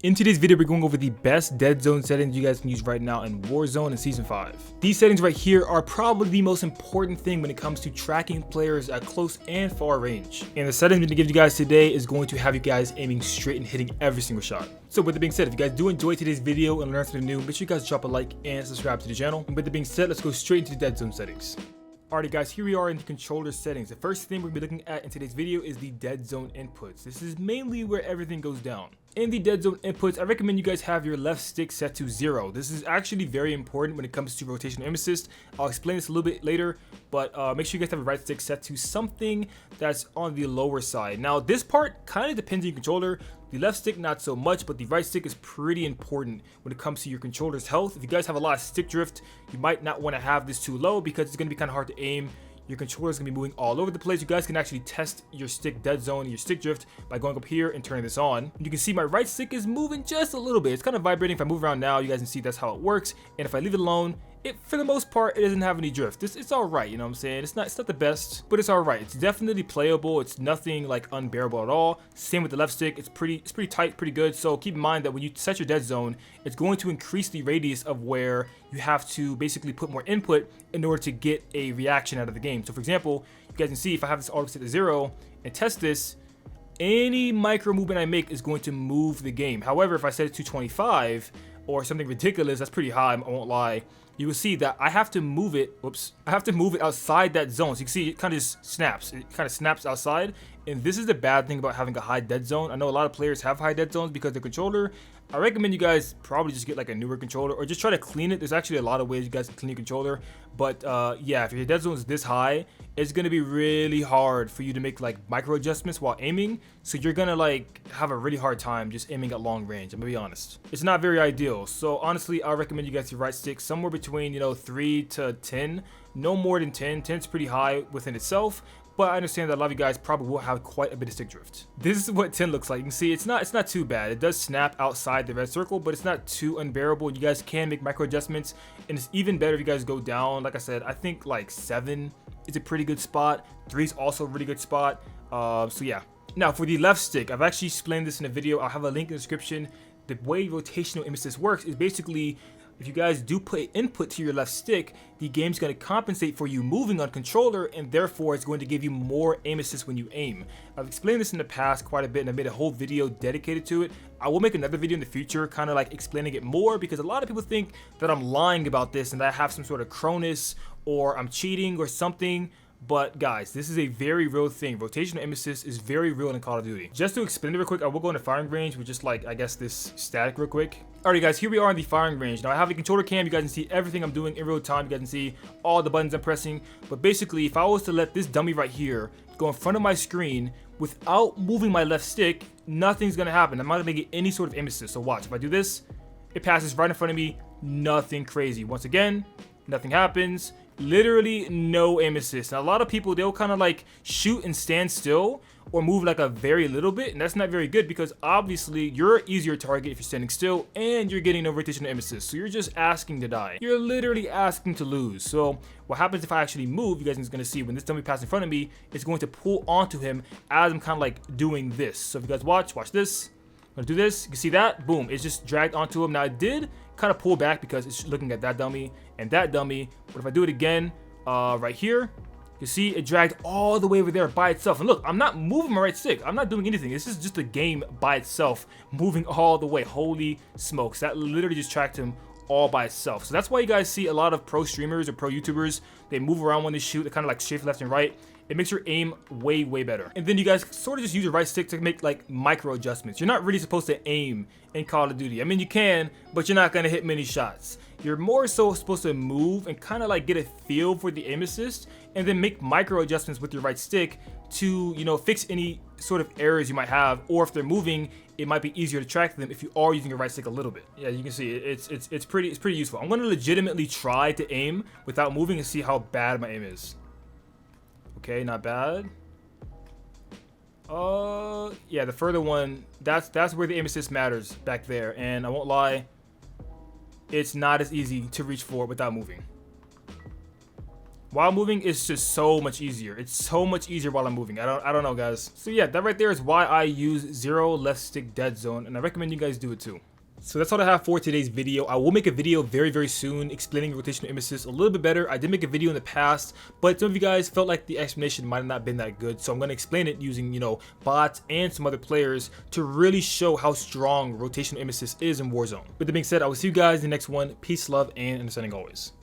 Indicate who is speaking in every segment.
Speaker 1: In today's video, we're going over the best Deadzone settings you guys can use right now in Warzone and Season 5. These settings right here are probably the most important thing when it comes to tracking players at close and far range. And the settings I'm going to give you guys today is going to have you guys aiming straight and hitting every single shot. So with that being said, if you guys do enjoy today's video and learn something new, make sure you guys drop a like and subscribe to the channel. And with that being said, let's go straight into the Deadzone settings. Alrighty guys, here we are in the controller settings. The first thing we're going to be looking at in today's video is the Deadzone inputs. This is mainly where everything goes down. In the Deadzone inputs, I recommend you guys have your left stick set to 0. This is actually very important when it comes to rotational aim assist. I'll explain this a little bit later, but make sure you guys have a right stick set to something that's on the lower side. Now this part kind of depends on your controller. The left stick not so much, but the right stick is pretty important when it comes to your controller's health. If you guys have a lot of stick drift, you might not want to have this too low because it's going to be kind of hard to aim. Your controller is going to be moving all over the place. You guys can actually test your stick dead zone, your stick drift by going up here and turning this on. You can see my right stick is moving just a little bit. It's kind of vibrating. If I move around now, you guys can see that's how it works. And if I leave it alone, for the most part, it doesn't have any drift. It's all right, you know what I'm saying? It's not the best, but it's all right. It's definitely playable. It's nothing like unbearable at all. Same with the left stick. It's pretty tight, pretty good. So keep in mind that when you set your dead zone, it's going to increase the radius of where you have to basically put more input in order to get a reaction out of the game. So for example, you guys can see if I have this auto set to 0 and test this, any micro movement I make is going to move the game. However, if I set it to 25 or something ridiculous, that's pretty high, I won't lie, you will see that I have to move it, I have to move it outside that zone. So you can see it kind of just snaps. It kind of snaps outside. And this is the bad thing about having a high dead zone. I know a lot of players have high dead zones because the controller. I recommend you guys probably just get like a newer controller or just try to clean it. There's actually a lot of ways you guys can clean your controller. But yeah, if your dead zone is this high, it's going to be really hard for you to make like micro adjustments while aiming. So you're going to like have a really hard time just aiming at long range. I'm going to be honest. It's not very ideal. So honestly, I recommend you guys your right stick somewhere between, 3 to 10. No more than 10. 10 is pretty high within itself. But I understand that a lot of you guys probably will have quite a bit of stick drift. This is what 10 looks like. You can see it's not too bad. It does snap outside the red circle, but it's not too unbearable. You guys can make micro adjustments, and it's even better if you guys go down. Like I said, I think like 7 is a pretty good spot. 3 is also a really good spot. So yeah. Now for the left stick, I've actually explained this in a video. I'll have a link in the description. The way rotational aim assist works is basically, if you guys do put input to your left stick, the game's going to compensate for you moving on controller, and therefore it's going to give you more aim assist when you aim. I've explained this in the past quite a bit, and I made a whole video dedicated to it. I will make another video in the future kind of like explaining it more, because a lot of people think that I'm lying about this and that I have some sort of Cronus or I'm cheating or something. But guys, this is a very real thing. Rotational aim assist is very real in Call of Duty. Just to explain it real quick, I will go into firing range with just like, I guess, this static real quick. Alright guys, here we are in the firing range. Now I have a controller cam. You guys can see everything I'm doing in real time. You guys can see all the buttons I'm pressing. But basically, if I was to let this dummy right here go in front of my screen without moving my left stick, nothing's gonna happen. I'm not gonna get any sort of aim assist. So watch, if I do this, it passes right in front of me. Nothing crazy. Once again, nothing happens. Literally no aim assist. Now a lot of people, they'll kind of like shoot and stand still or move like a very little bit, and that's not very good because obviously you're an easier target if you're standing still and you're getting no rotational aim assist. So you're just asking to die. You're literally asking to lose. So what happens if I actually move, you guys are going to see when this dummy passes in front of me, it's going to pull onto him as I'm kind of like doing this. So if you guys watch this. I'm gonna do this. You can see that, boom, it's just dragged onto him. Now I did kind of pull back because it's looking at that dummy and that dummy, but if I do it again right here, you see it dragged all the way over there by itself. And look, I'm not moving my right stick. I'm not doing anything. This is just a game by itself moving all the way. Holy smokes, that literally just tracked him all by itself. So that's why you guys see a lot of pro streamers or pro YouTubers, they move around when they shoot. They kind of like strafe left and right. It makes your aim way better. And then you guys sort of just use your right stick to make like micro adjustments. You're not really supposed to aim in Call of Duty. I mean, you can, but you're not going to hit many shots. You're more so supposed to move and kind of like get a feel for the aim assist and then make micro adjustments with your right stick to, fix any sort of errors you might have, or if they're moving, it might be easier to track them if you are using your right stick a little bit. Yeah, you can see it's pretty useful. I'm going to legitimately try to aim without moving and see how bad my aim is. Okay, not bad. Yeah, the further one, that's where the aim assist matters back there, and I won't lie, it's not as easy to reach for without moving. While moving is just so much easier. It's so much easier while I'm moving. I don't know, guys. So yeah, that right there is why I use 0 left stick dead zone, and I recommend you guys do it too. So that's all I have for today's video. I will make a video very soon explaining rotational aim assist a little bit better. I did make a video in the past, but some of you guys felt like the explanation might have not been that good. So I'm going to explain it using, bots and some other players to really show how strong rotational aim assist is in Warzone. With that being said, I will see you guys in the next one. Peace, love, and understanding always.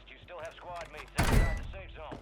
Speaker 2: You still have squad mates outside the safe zone.